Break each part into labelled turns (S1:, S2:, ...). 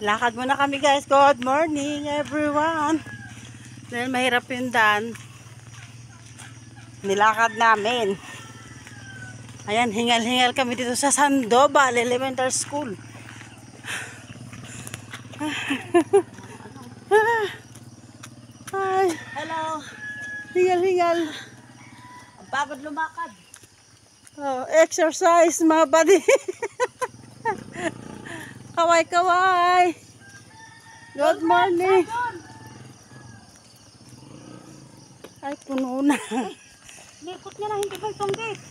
S1: Lakad muna kami guys. Good morning everyone. Dahil mahirap yung daan, nilakad namin. Ayan, hingal-hingal kami dito sa Sandoval Elementary School. Ay,
S2: Hello.
S1: hingal-hingal.
S2: Ang pagod lumakad.
S1: Oh, exercise mga buddy. Kaway-kaway. Good morning. Ay, puno na.
S2: Likot niya na, hindi ba itong gate?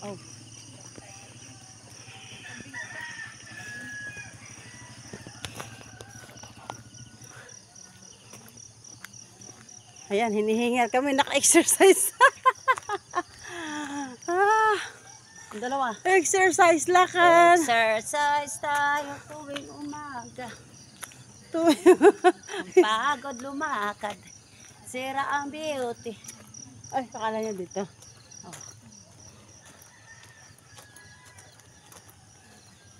S1: Oh. Ayan, hinihingal kami, naka-exercise.
S2: Ang dalawa.
S1: Exercise lakad.
S2: Exercise tayo tuwing umaga. Ang pagod lumakad. Sira ang beauty.
S1: Ay, pakala niya dito.
S2: Oh.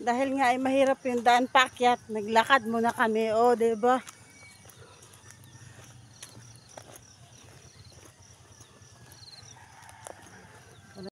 S1: Dahil nga ay mahirap yung daan pakyat, naglakad muna kami. Oh, diba?